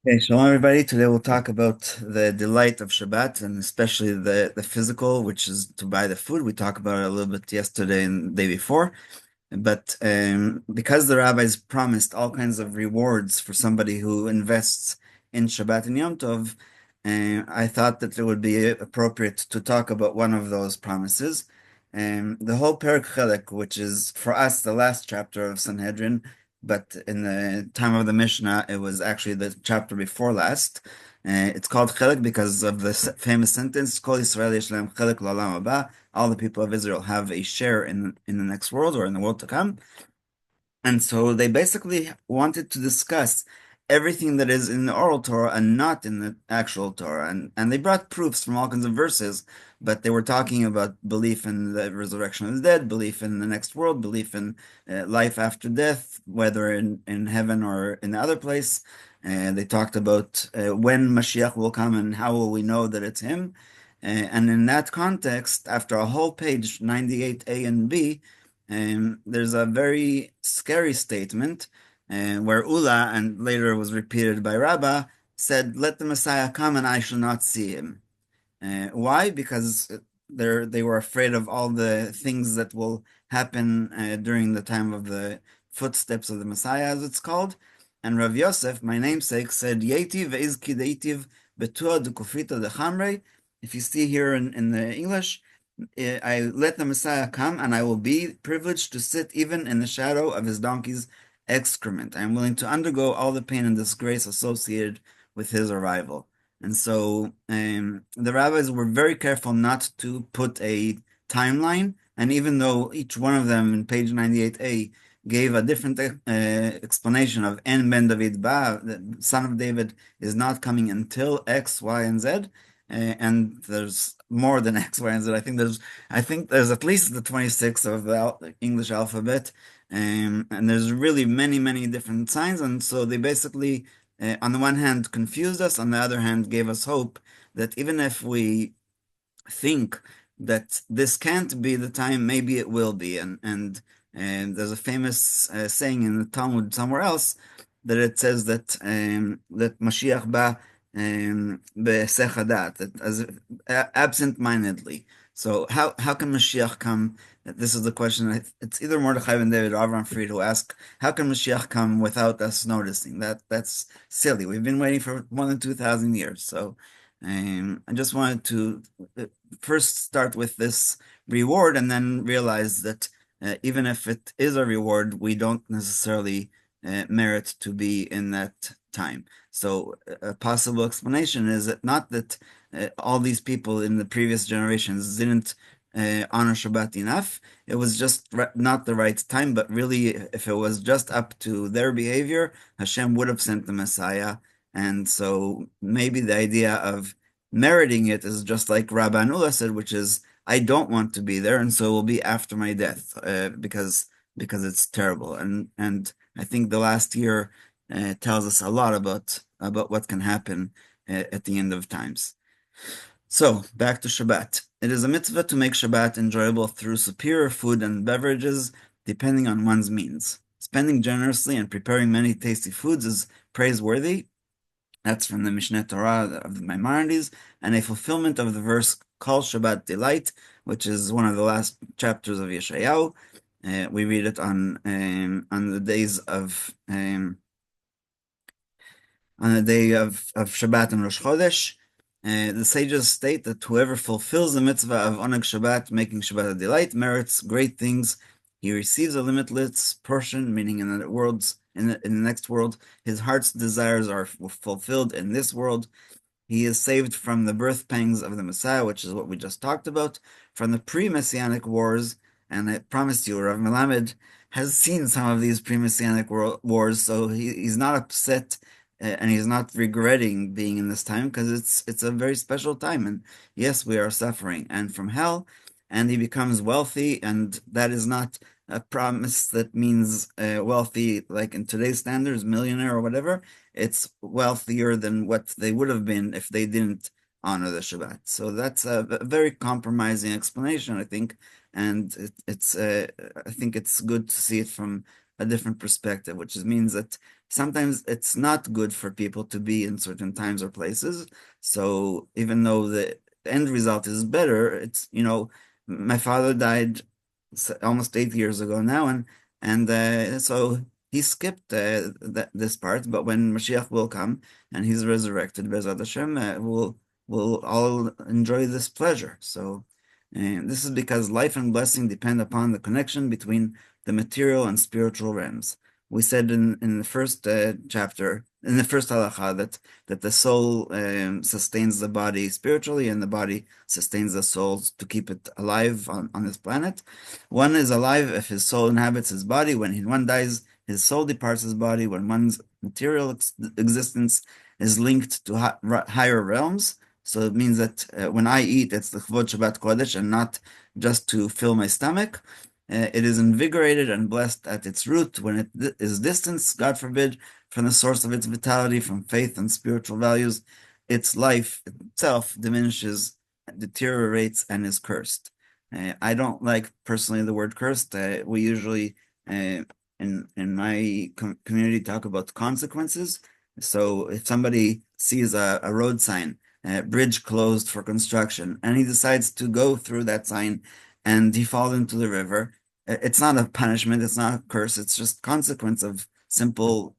Okay, shalom everybody. Today we'll talk about the delight of Shabbat and especially the physical, which is to buy the food. We talked about it a little bit yesterday and the day before. But because the rabbis promised all kinds of rewards for somebody who invests in Shabbat and Yom Tov, I thought that it would be appropriate to talk about one of those promises. The whole Perek Chelek, which is for us the last chapter of Sanhedrin, but in the time of the Mishnah, it was actually the chapter before last. It's called Chelek because of the famous sentence, Kol Yisrael yesh lahem chelek la'olam haba. All the people of Israel have a share in the next world or in the world to come. And so they basically wanted to discuss everything that is in the oral Torah and not in the actual Torah. And they brought proofs from all kinds of verses, but they were talking about belief in the resurrection of the dead, belief in the next world, belief in life after death, whether in heaven or in the other place. They talked about when Mashiach will come and how will we know that it's him. And in that context, after a whole page, 98a and b, there's a very scary statement where Ula, and later was repeated by Rabbah, said, "Let the Messiah come and I shall not see him." Why? Because they were afraid of all the things that will happen during the time of the footsteps of the Messiah, as it's called. And Rav Yosef, my namesake, said, "Yetiv ve'iz kideitiv betua dekufita dechamrei." If you see here in the English, I let the Messiah come, and I will be privileged to sit even in the shadow of his donkey's excrement. I am willing to undergo all the pain and disgrace associated with his arrival. And so the rabbis were very careful not to put a timeline. And even though each one of them in page 98a gave a different explanation of En Ben David Ba, the son of David is not coming until X, Y, and Z. And there's more than X, Y, and Z. I think there's at least the 26 of the English alphabet. And there's really many, many different signs. And so they basically on the one hand confused us, on the other hand gave us hope that even if we think that this can't be the time, maybe it will be. And there's a famous saying in the Talmud somewhere else that it says that Mashiach ba be'esech hadat, that as absent-mindedly. So how can Mashiach come? This is the question. It's either Mordechai ben David or Avram Fried who ask, how can Mashiach come without us noticing? That's silly. We've been waiting for more than 2,000 years. So I just wanted to first start with this reward and then realize that even if it is a reward, we don't necessarily merit to be in that time. So a possible explanation is that not that all these people in the previous generations didn't honor Shabbat enough. It was just not the right time, but really, if it was just up to their behavior, Hashem would have sent the Messiah. And so maybe the idea of meriting it is just like Rabbi Nula said, which is, I don't want to be there, and so it will be after my death, because it's terrible. And I think the last year tells us a lot about what can happen at the end of times. So back to Shabbat. It is a mitzvah to make Shabbat enjoyable through superior food and beverages, depending on one's means. Spending generously and preparing many tasty foods is praiseworthy. That's from the Mishneh Torah of the Maimonides, and a fulfillment of the verse Kol Shabbat Delight, which is one of the last chapters of Yeshayahu. We read it on the days of on the day of Shabbat and Rosh Chodesh. The sages state that whoever fulfills the mitzvah of Oneg Shabbat, making Shabbat a delight, merits great things. He receives a limitless portion, meaning in the worlds, in the next world, his heart's desires are fulfilled in this world. He is saved from the birth pangs of the Messiah, which is what we just talked about, from the pre-Messianic wars. And I promise you, Rav Melamed has seen some of these pre-Messianic wars, so he's not upset and he's not regretting being in this time because it's a very special time. And yes, we are suffering and from hell, and he becomes wealthy, and that is not a promise that means wealthy like in today's standards, millionaire or whatever. It's wealthier than what they would have been if they didn't honor the Shabbat. So that's a very compromising explanation, I think, and I think it's good to see it from a different perspective, which means that sometimes it's not good for people to be in certain times or places. So even though the end result is better, my father died almost 8 years ago now, and so he skipped this part. But when Mashiach will come and he's resurrected, Bezat Hashem, we'll all enjoy this pleasure. So. And this is because life and blessing depend upon the connection between the material and spiritual realms. We said in the first chapter, in the first halacha, that the soul sustains the body spiritually, and the body sustains the soul to keep it alive on this planet. One is alive if his soul inhabits his body. When one dies, his soul departs his body. When one's material existence is linked to higher realms, so it means that when I eat, it's the Chvod Shabbat Kodesh and not just to fill my stomach. It is invigorated and blessed at its root. When it is distanced, God forbid, from the source of its vitality, from faith and spiritual values, its life itself diminishes, deteriorates, and is cursed. I don't like personally the word cursed. We usually, in my community, talk about consequences. So if somebody sees a road sign, bridge closed for construction, and he decides to go through that sign and he falls into the river, it's not a punishment, it's not a curse, it's just consequence of simple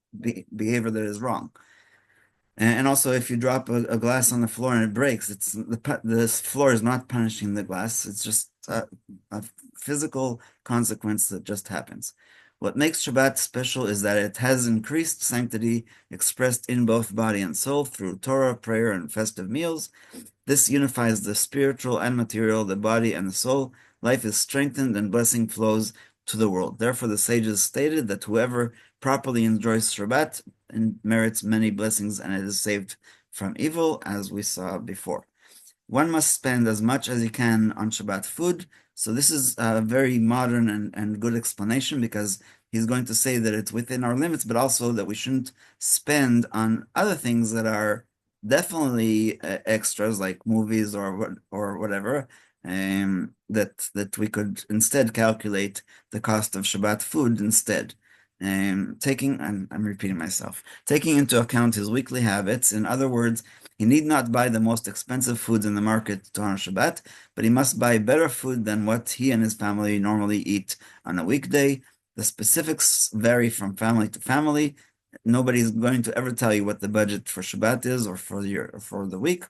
behavior that is wrong. And also, if you drop a glass on the floor and it breaks, the floor is not punishing the glass. It's just a physical consequence that just happens. What makes Shabbat special is that it has increased sanctity expressed in both body and soul through Torah, prayer, and festive meals. This unifies the spiritual and material, the body and the soul. Life is strengthened and blessing flows to the world. Therefore, the sages stated that whoever properly enjoys Shabbat and merits many blessings and it is saved from evil, as we saw before. One must spend as much as he can on Shabbat food. So this is a very modern and good explanation, because he's going to say that it's within our limits, but also that we shouldn't spend on other things that are definitely extras, like movies or whatever, that we could instead calculate the cost of Shabbat food instead. I'm repeating myself, taking into account his weekly habits. In other words, he need not buy the most expensive foods in the market to honor Shabbat, but he must buy better food than what he and his family normally eat on a weekday. The specifics vary from family to family. Nobody's going to ever tell you what the budget for Shabbat is or for the week.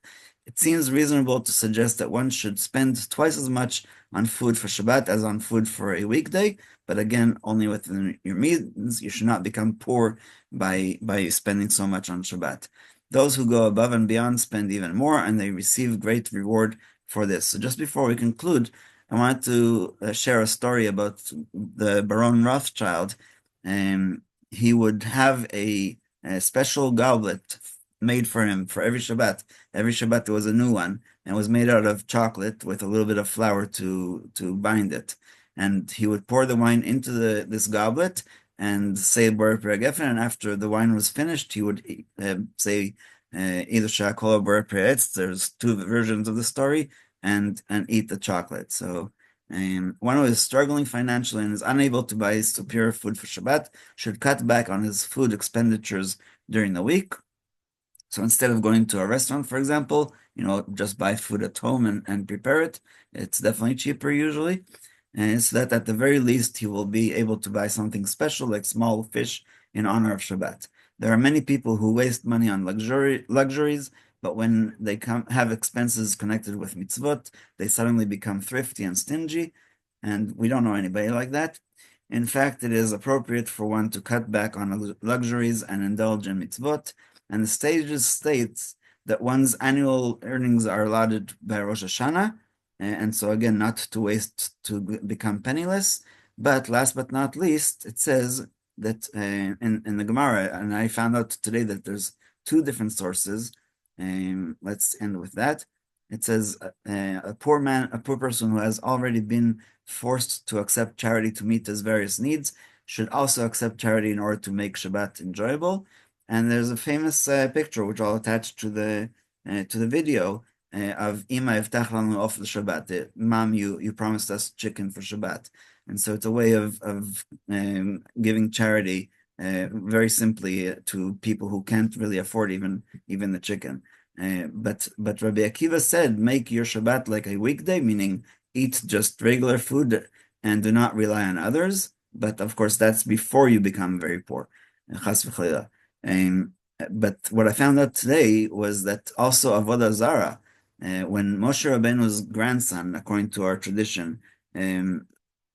It seems reasonable to suggest that one should spend twice as much on food for Shabbat as on food for a weekday, but again, only within your means. You should not become poor by spending so much on Shabbat. Those who go above and beyond spend even more, and they receive great reward for this. So just before we conclude, I want to share a story about the Baron Rothschild. He would have a special goblet made for him for every Shabbat. Every Shabbat there was a new one, and it was made out of chocolate with a little bit of flour to bind it. And he would pour the wine into this goblet and say Borei Peri Geffen, and after the wine was finished, he would say either Sha'akol or Borei Peri Etz. There's two versions of the story, and eat the chocolate. So one who is struggling financially and is unable to buy superior food for Shabbat should cut back on his food expenditures during the week. So instead of going to a restaurant, for example, just buy food at home and prepare it. It's definitely cheaper usually. And so that at the very least, he will be able to buy something special like small fish in honor of Shabbat. There are many people who waste money on luxuries, but when they have expenses connected with mitzvot, they suddenly become thrifty and stingy, and we don't know anybody like that. In fact, it is appropriate for one to cut back on luxuries and indulge in mitzvot, and the sages states that one's annual earnings are allotted by Rosh Hashanah, and so again, not to waste to become penniless. But last but not least, it says that in the Gemara, and I found out today that there's two different sources. Let's end with that. It says a poor person who has already been forced to accept charity to meet his various needs should also accept charity in order to make Shabbat enjoyable. And there's a famous picture which I'll attach to the video of Ima Iftach Lanu of the Shabbat. Mom, you promised us chicken for Shabbat, and so it's a way of giving charity very simply to people who can't really afford even the chicken. But Rabbi Akiva said, make your Shabbat like a weekday, meaning eat just regular food and do not rely on others. But of course, that's before you become very poor. Chas v'chalila. But what I found out today was that also Avodah Zarah, when Moshe Rabbeinu's grandson, according to our tradition,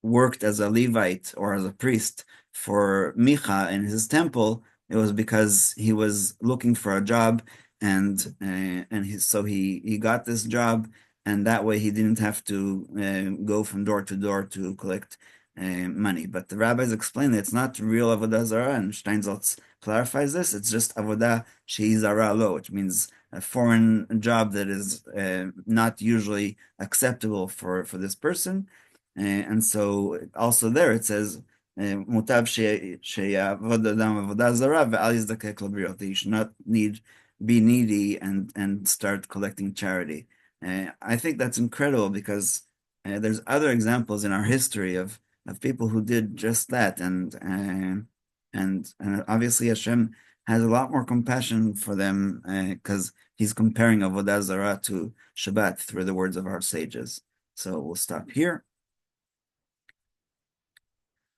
worked as a Levite or as a priest for Micha in his temple, it was because he was looking for a job, so he got this job, and that way he didn't have to go from door to door to collect money. But the rabbis explain that it's not real avodah zarah, and Steinsaltz clarifies this. It's just avodah she'i zara lo, which means a foreign job that is not usually acceptable for this person. And so also there it says, "Mutav sheyavod adam avodah zara ve'al yizdakek labriot." You should not be needy and start collecting charity. I think that's incredible because there's other examples in our history of people who did just that, and obviously Hashem has a lot more compassion for them because He's comparing avodah zarah to Shabbat through the words of our sages. So we'll stop here.